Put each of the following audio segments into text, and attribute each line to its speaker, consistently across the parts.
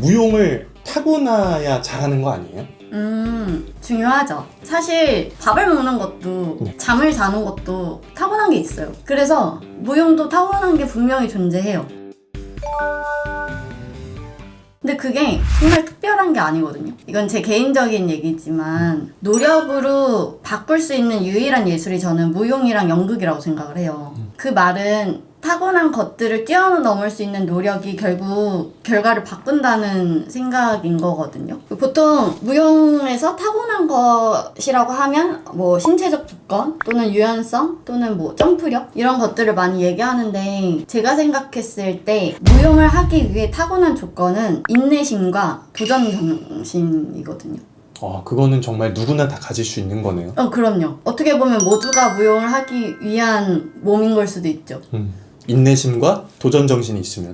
Speaker 1: 무용을 타고나야 잘하는 거 아니에요?
Speaker 2: 중요하죠. 사실 밥을 먹는 것도 잠을 자는 것도 타고난 게 있어요. 그래서 무용도 타고난 게 분명히 존재해요. 근데 그게 정말 특별한 게 아니거든요. 이건 제 개인적인 얘기지만 노력으로 바꿀 수 있는 유일한 예술이 저는 무용이랑 연극이라고 생각을 해요. 그 말은 타고난 것들을 뛰어넘을 수 있는 노력이 결국 결과를 바꾼다는 생각인 거거든요. 보통 무용에서 타고난 것이라고 하면 뭐 신체적 조건 또는 유연성 또는 뭐 점프력 이런 것들을 많이 얘기하는데 제가 생각했을 때 무용을 하기 위해 타고난 조건은 인내심과 도전 정신이거든요.
Speaker 1: 그거는 정말 누구나 다 가질 수 있는 거네요.
Speaker 2: 그럼요. 어떻게 보면 모두가 무용을 하기 위한 몸인 걸 수도 있죠.
Speaker 1: 인내심과 도전 정신이 있으면.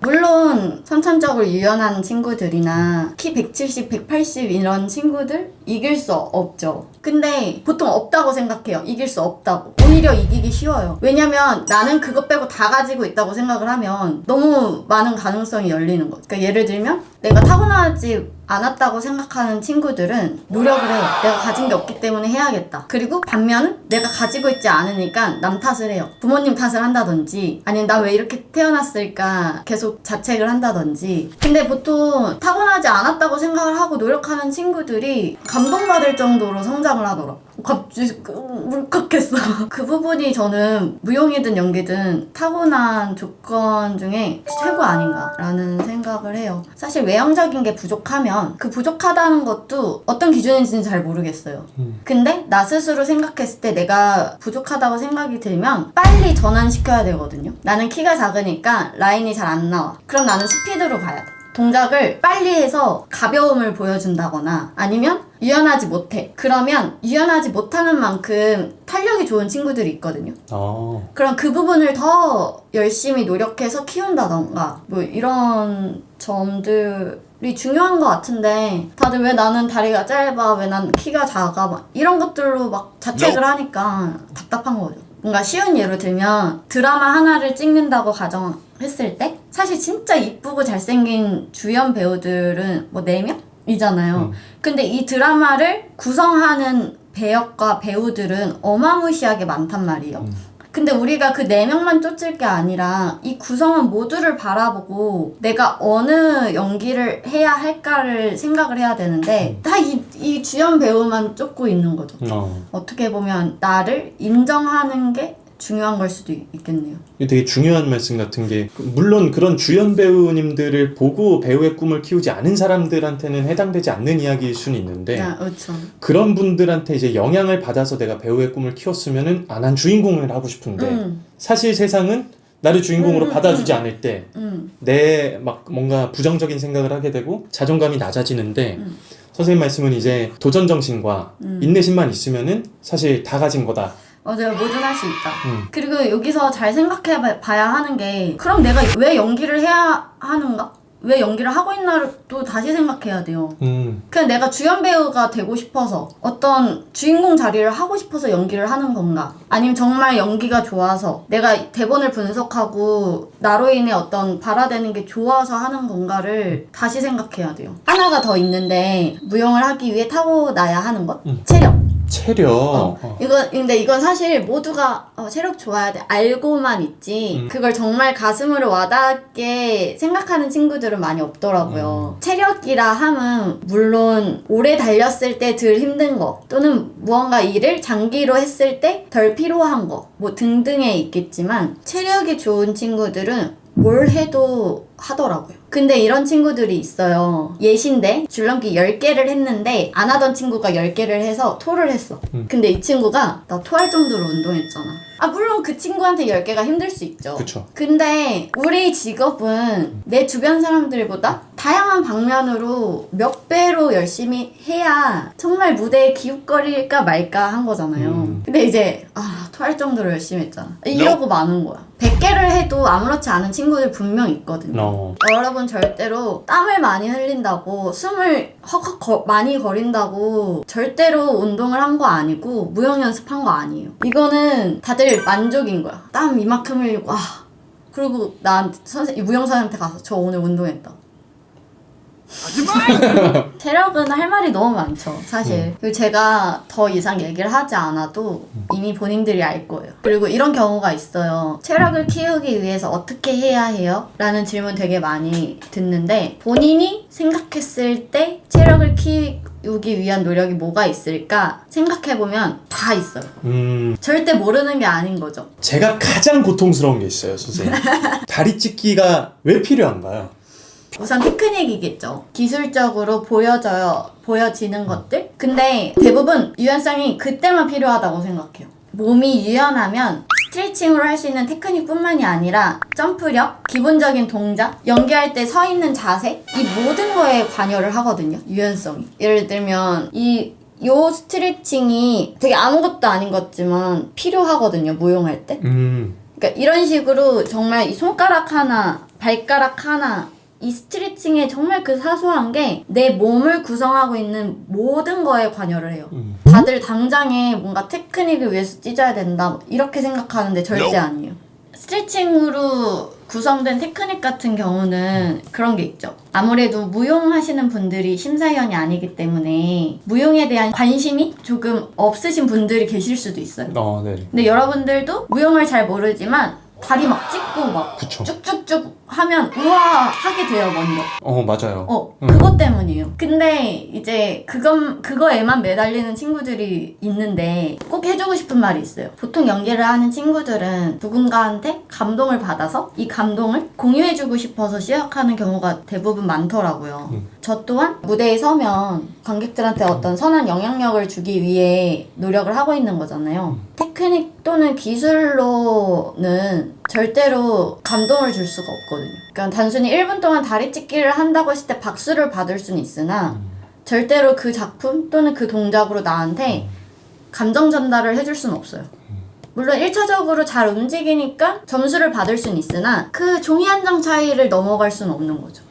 Speaker 2: 물론 선천적으로 유연한 친구들이나 키 170, 180 이런 친구들 이길 수 없죠. 근데 보통 없다고 생각해요. 이길 수 없다고. 오히려 이기기 쉬워요. 왜냐면 나는 그것 빼고 다 가지고 있다고 생각을 하면 너무 많은 가능성이 열리는 거죠. 그러니까 예를 들면 내가 타고나지 않았다고 생각하는 친구들은 노력을 해요. 내가 가진 게 없기 때문에 해야겠다. 그리고 반면은 내가 가지고 있지 않으니까 남 탓을 해요. 부모님 탓을 한다든지 아니면 나 왜 이렇게 태어났을까 계속 자책을 한다든지. 근데 보통 타고나지 않았다고 생각을 하고 노력하는 친구들이 감동받을 정도로 성장을 하더라. 갑자기 울컥했어. 그 부분이 저는 무용이든 연기든 타고난 조건 중에 최고 아닌가라는 생각을 해요. 사실 외형적인 게 부족하면 그 부족하다는 것도 어떤 기준인지는 잘 모르겠어요. 근데 나 스스로 생각했을 때 내가 부족하다고 생각이 들면 빨리 전환시켜야 되거든요. 나는 키가 작으니까 라인이 잘 안 나와. 그럼 나는 스피드로 가야 돼. 동작을 빨리 해서 가벼움을 보여준다거나 아니면 유연하지 못해. 그러면 유연하지 못하는 만큼 탄력이 좋은 친구들이 있거든요. 그럼 그 부분을 더 열심히 노력해서 키운다던가 뭐 이런 점들이 중요한 것 같은데 다들 왜 나는 다리가 짧아, 왜 난 키가 작아 막 이런 것들로 막 자책을 하니까 답답한 거죠. 뭔가 쉬운 예로 들면 드라마 하나를 찍는다고 가정했을 때 사실 진짜 이쁘고 잘생긴 주연 배우들은 뭐 4명? 이잖아요. 근데 이 드라마를 구성하는 배역과 배우들은 어마무시하게 많단 말이에요. 근데 우리가 그 4명만 쫓을 게 아니라 이 구성원 모두를 바라보고 내가 어느 연기를 해야 할까를 생각을 해야 되는데 다 이 주연 배우만 쫓고 있는 거죠. 어떻게 보면 나를 인정하는 게 중요한 걸 수도 있겠네요.
Speaker 1: 이게 되게 중요한 말씀 같은 게 물론 그런 주연 배우님들을 보고 배우의 꿈을 키우지 않은 사람들한테는 해당되지 않는 이야기일 수는 있는데
Speaker 2: 그렇죠.
Speaker 1: 그런 분들한테 이제 영향을 받아서 내가 배우의 꿈을 키웠으면은 난 주인공을 하고 싶은데 사실 세상은 나를 주인공으로 받아주지 않을 때 내 막 뭔가 부정적인 생각을 하게 되고 자존감이 낮아지는데 선생님 말씀은 이제 도전 정신과 인내심만 있으면은 사실 다 가진 거다.
Speaker 2: 맞아요. 뭐든 할 수 있다. 그리고 여기서 잘 생각해 봐야 하는 게 그럼 내가 왜 연기를 해야 하는가? 왜 연기를 하고 있나를 또 다시 생각해야 돼요. 그냥 내가 주연 배우가 되고 싶어서 어떤 주인공 자리를 하고 싶어서 연기를 하는 건가? 아니면 정말 연기가 좋아서 내가 대본을 분석하고 나로 인해 어떤 발화되는 게 좋아서 하는 건가를 다시 생각해야 돼요. 하나가 더 있는데 무용을 하기 위해 타고나야 하는 것? 체력. 근데 이건 사실 모두가 체력 좋아야 돼 알고만 있지 그걸 정말 가슴으로 와닿게 생각하는 친구들은 많이 없더라고요. 체력이라 함은 물론 오래 달렸을 때 덜 힘든 거 또는 무언가 일을 장기로 했을 때 덜 피로한 거 뭐 등등에 있겠지만 체력이 좋은 친구들은 뭘 해도 하더라고요. 근데 이런 친구들이 있어요. 예시인데 줄넘기 10개를 했는데 안 하던 친구가 10개를 해서 토를 했어. 근데 이 친구가 나 토할 정도로 운동했잖아. 물론 그 친구한테 10개가 힘들 수 있죠.
Speaker 1: 그쵸.
Speaker 2: 근데 우리 직업은 내 주변 사람들보다 다양한 방면으로 몇 배로 열심히 해야 정말 무대에 기웃거릴까 말까 한 거잖아요. 근데 이제 토할 정도로 열심히 했잖아. 이러고 마는 거야. 100개를 해도 아무렇지 않은 친구들 분명 있거든요. 여러분 절대로 땀을 많이 흘린다고 숨을 헉헉 많이 거린다고 절대로 운동을 한 거 아니고 무용 연습한 거 아니에요. 이거는 다들 만족인 거야. 땀 이만큼 흘리고 그리고 나 무용 선생님한테 가서 저 오늘 운동했다. 체력은 할 말이 너무 많죠, 사실. 그리고 제가 더 이상 얘기를 하지 않아도 이미 본인들이 알 거예요. 그리고 이런 경우가 있어요. 체력을 키우기 위해서 어떻게 해야 해요? 라는 질문 되게 많이 듣는데, 본인이 생각했을 때 체력을 키우기 위한 노력이 뭐가 있을까 생각해보면 다 있어요. 절대 모르는 게 아닌 거죠.
Speaker 1: 제가 가장 고통스러운 게 있어요, 선생님. 다리 찢기가 왜 필요한가요?
Speaker 2: 우선 테크닉이겠죠. 기술적으로 보여지는 것들. 근데 대부분 유연성이 그때만 필요하다고 생각해요. 몸이 유연하면 스트레칭으로 할 수 있는 테크닉뿐만이 아니라 점프력, 기본적인 동작, 연기할 때 서 있는 자세, 이 모든 거에 관여를 하거든요, 유연성이. 예를 들면 요 스트레칭이 되게 아무것도 아닌 것 같지만 필요하거든요, 무용할 때. 그러니까 이런 식으로 정말 이 손가락 하나, 발가락 하나, 이 스트레칭에 정말 그 사소한 게 내 몸을 구성하고 있는 모든 거에 관여를 해요. 다들 당장에 뭔가 테크닉을 위해서 찢어야 된다 이렇게 생각하는데 절대 아니에요. 스트레칭으로 구성된 테크닉 같은 경우는 그런 게 있죠. 아무래도 무용하시는 분들이 심사위원이 아니기 때문에 무용에 대한 관심이 조금 없으신 분들이 계실 수도 있어요.
Speaker 1: 네.
Speaker 2: 근데 여러분들도 무용을 잘 모르지만 다리 막 찢고 막
Speaker 1: 그쵸.
Speaker 2: 쭉쭉쭉 하면 우와 하게 돼요, 먼저.
Speaker 1: 맞아요.
Speaker 2: 그것 때문이에요. 근데 이제 그거에만 매달리는 친구들이 있는데 꼭 해주고 싶은 말이 있어요. 보통 연기를 하는 친구들은 누군가한테 감동을 받아서 이 감동을 공유해주고 싶어서 시작하는 경우가 대부분 많더라고요. 저 또한 무대에 서면 관객들한테 어떤 선한 영향력을 주기 위해 노력을 하고 있는 거잖아요. 테크닉 또는 기술로는 절대로 감동을 줄 수가 없거든요. 그러니까 단순히 1분 동안 다리 찢기를 한다고 했을 때 박수를 받을 수는 있으나 절대로 그 작품 또는 그 동작으로 나한테 감정 전달을 해줄 수는 없어요. 물론 1차적으로 잘 움직이니까 점수를 받을 수는 있으나 그 종이 한 장 차이를 넘어갈 수는 없는 거죠.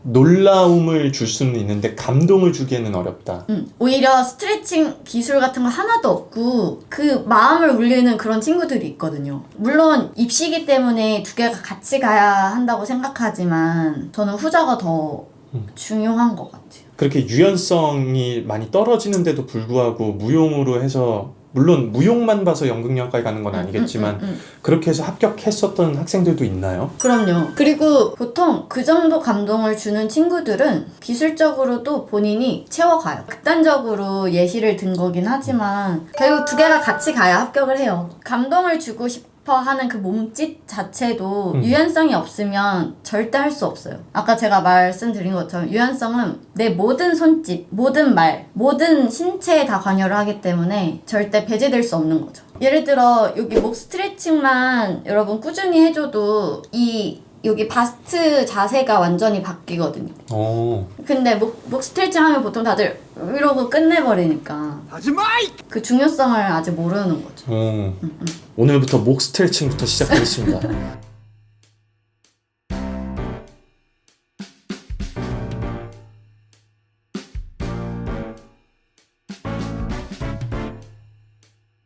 Speaker 1: 놀라움을 줄 수는 있는데 감동을 주기에는 어렵다.
Speaker 2: 오히려 스트레칭 기술 같은 거 하나도 없고 그 마음을 울리는 그런 친구들이 있거든요. 물론 입시기 때문에 두 개가 같이 가야 한다고 생각하지만 저는 후자가 더 중요한 것 같아요.
Speaker 1: 그렇게 유연성이 많이 떨어지는데도 불구하고 무용으로 해서, 물론 무용만 봐서 연극영화과에 가는 건 아니겠지만 그렇게 해서 합격했었던 학생들도 있나요?
Speaker 2: 그럼요. 그리고 보통 그 정도 감동을 주는 친구들은 기술적으로도 본인이 채워가요. 극단적으로 예시를 든 거긴 하지만 결국 두 개가 같이 가야 합격을 해요. 감동을 주고 싶어 하는 그 몸짓 자체도 유연성이 없으면 절대 할 수 없어요. 아까 제가 말씀드린 것처럼 유연성은 내 모든 손짓, 모든 말, 모든 신체에 다 관여를 하기 때문에 절대 배제될 수 없는 거죠. 예를 들어 여기 목 스트레칭만 여러분 꾸준히 해줘도 여기 바스트 자세가 완전히 바뀌거든요. 근데 목 스트레칭 하면 보통 다들 이러고 끝내버리니까 그 중요성을 아직 모르는 거죠.
Speaker 1: 오늘부터 목 스트레칭부터 시작하겠습니다.